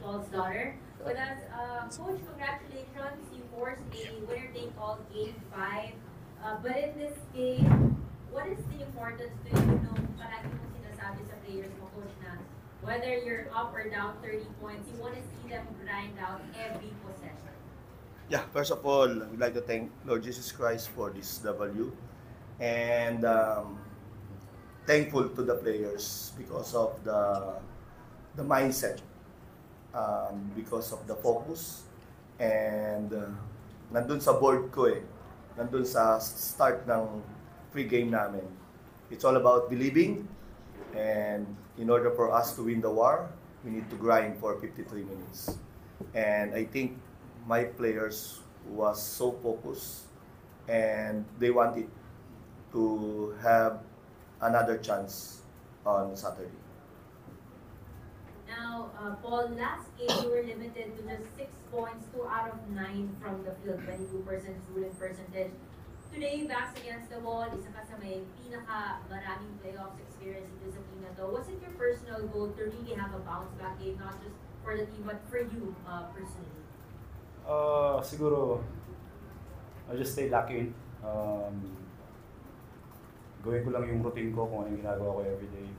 Paul's daughter. With us, Coach, congratulations. You forced a winner-take-all game 5. But in this game, what is the importance to you nung palagi mong sinasabi sa players mo, Coach, na whether you're up or down 30 points, you want to see them grind out every possession? Yeah, first of all, we'd like to thank Lord Jesus Christ for this W. And thankful to the players because of the mindset, because of the focus, and nandun sa board ko nandun sa start ng pre-game namin. It's all about believing, and in order for us to win the war, we need to grind for 53 minutes. And I think my players was so focused, and they wanted to have another chance on Saturday. Now, Paul, last game you were limited to just 6 points, 2 out of 9 from the field, 22% shooting percentage. Today, backs against the wall, isa ka sa may pinaka-maraming playoffs experience dito sa team na to. Was it your personal goal to really have a bounce-back game, not just for the team, but for you personally? Siguro, I'll just stay lucky. Gawin ko lang yung routine ko kung anong ginagawa ko everyday.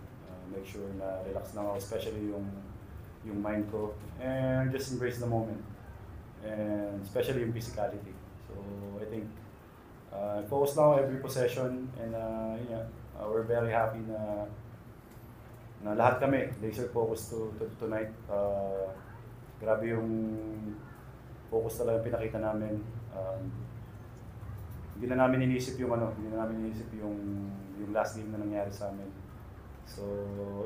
Make sure na relax lang ako, especially yung mind ko. And just embrace the moment. And especially yung physicality. So I think focus lang every possession, and we're very happy na lahat kami laser focus to tonight. Grabe yung focus talaga yung pinakita namin. Hindi na namin inisip yung last game na nangyari sa amin. So,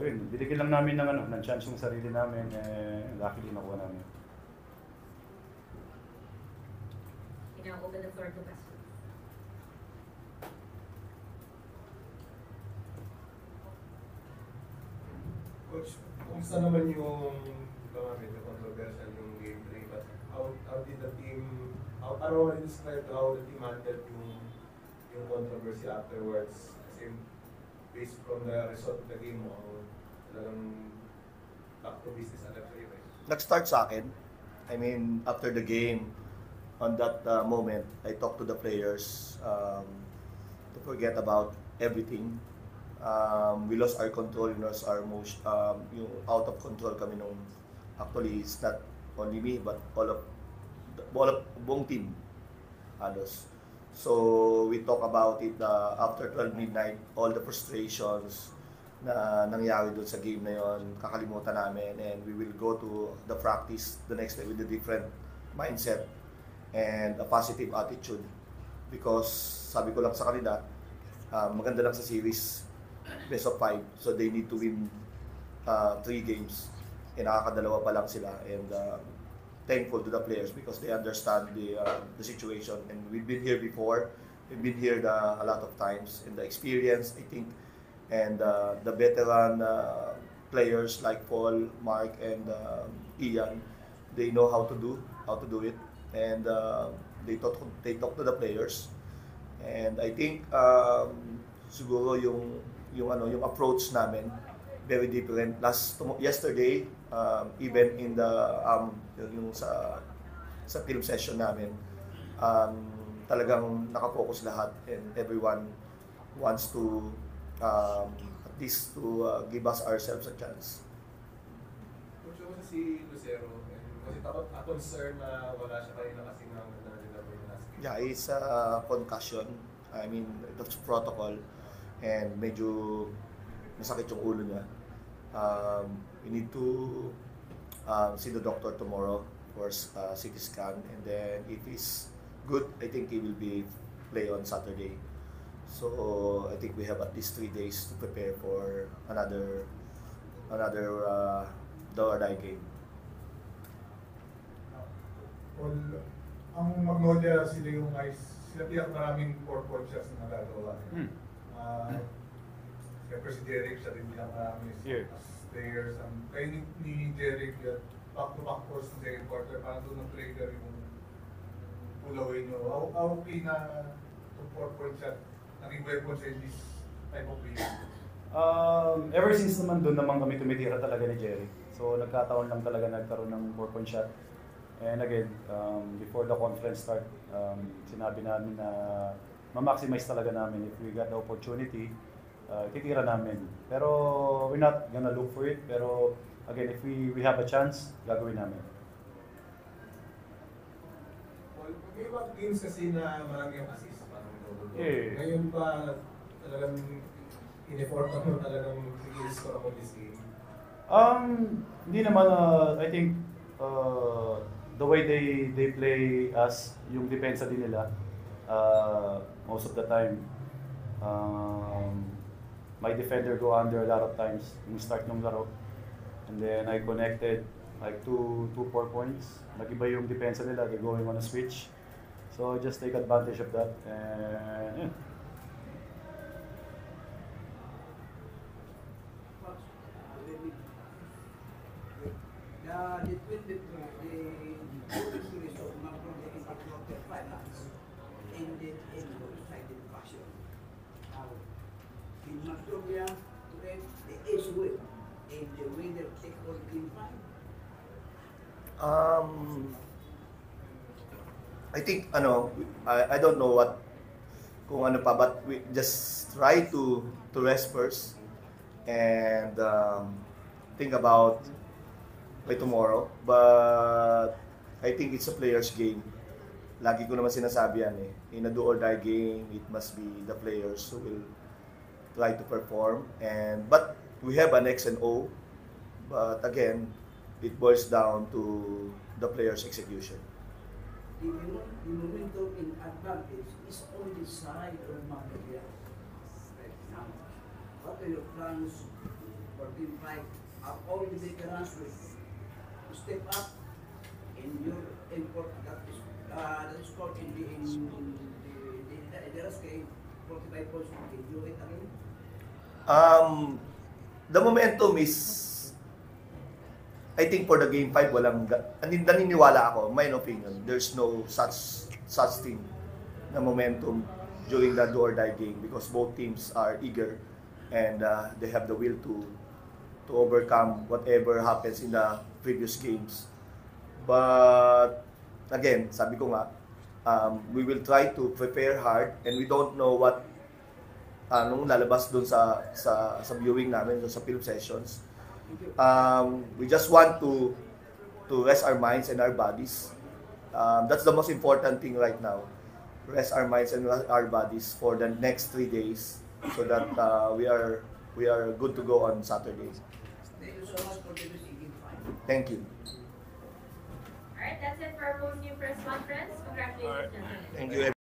yun, binigyan lang namin ng chance yung sarili namin, luckily nakuha namin. You now open the floor to questions. Coach, kumusta naman yung medyo controversial yung game 3, but how did the team, paano mo describe how the team handled yung controversy afterwards? Kasi based from the result of the game mo, talagang back to business agad kayo Nag-start sa akin. I mean, after the game, on that moment, I talked to the players to forget about everything. We lost our control, we lost our motion, yung out of control kami nung, actually it's not only me but all of buong team halos. So we talk about it after 12 midnight, all the frustrations na nangyari doon sa game na yon, kakalimutan namin, and we will go to the practice the next day with a different mindset and a positive attitude, because sabi ko lang sa kanila, maganda lang sa series, best of 5, so they need to win 3 games, and nakakadalawa pa lang sila, and thankful to the players because they understand the situation, and we've been here before, we've been here a lot of times, and the experience, I think, and the veteran players like Paul, Mark, and Ian, they know how to do it, and they talk to the players, and I think siguro yung approach namin very different. Yesterday, even in the yung sa film session namin, talagang nakafocus lahat, and everyone wants to at least to give us ourselves a chance. Coach, ako si Lucero, and was it a concern na wala siya kanina kasi nga nagdadala yung last game? Yeah, it's a concussion. I mean, that's protocol, and medyo masakit yung ulo niya. We need to see the doctor tomorrow for CT scan, and then if he's good, I think he will be play on Saturday. So I think we have at least 3 days to prepare for another do or die game. Well, ang Magnolia sila yung sila tiyak maraming 4-point shots na nagagawa. Siyempre si Derek, siya rin bilang marami players. Kayo ni Derek, back-to-back course ng second quarter, parang doon nag-trigger yung pull away nyo. How okay na itong 4-point shot naging weapon sa this type of play? Ever since naman doon naman kami tumitira talaga ni Jerry So nagkataon lang talaga nagkaroon ng 4-point shot. And again, before the conference start, sinabi namin na ma-maximize talaga namin if we got the opportunity, titira namin. Pero we're not gonna look for it. Pero again, if we have a chance, gagawin namin. Well, may mga games kasi na marami yung assist, parang double-double. Yeah. Ngayon ba talagang in-effort mo talagang i-score ako this game? Hindi naman, I think the way they play us, yung depensa din nila, most of the time, my defender go under a lot of times yung start ng laro. And then I connected like 2-4 points. Nag-iba yung depensa nila, they're going on a switch. So just take advantage of that. And yeah. The 22, the series of Macron in the quarter finals ended in one-sided fashion. In Macedonia, the ace win, and the winner take all game 5. I think I don't know kung ano pa, but we just try to rest first and think about by tomorrow. But I think it's a player's game. Lagi ko naman sinasabi yan eh. In a do or die game, it must be the players who will try to perform. But we have an X and O. But again, it boils down to the player's execution. The momentum in advantage is on the side of Macedonia right now. What are your plans for Team 5? Are all the veterans will step up in your import that is scored in the last game, 45 points? Can you do it again? The momentum is, I think for the game 5, naniniwala ako, my opinion, there's no such thing na momentum during the do or die game because both teams are eager and they have the will to overcome whatever happens in the previous games. But again, sabi ko nga, we will try to prepare hard and we don't know what anong lalabas doon sa viewing namin, doon sa film sessions. We just want to rest our minds and our bodies. That's the most important thing right now. Rest our minds and our bodies for the next 3 days so that we are good to go on Saturday. Thank you so much for the game 5. Thank you. Alright, that's it for our post-game press conference. Congratulations, gentlemen. Thank you.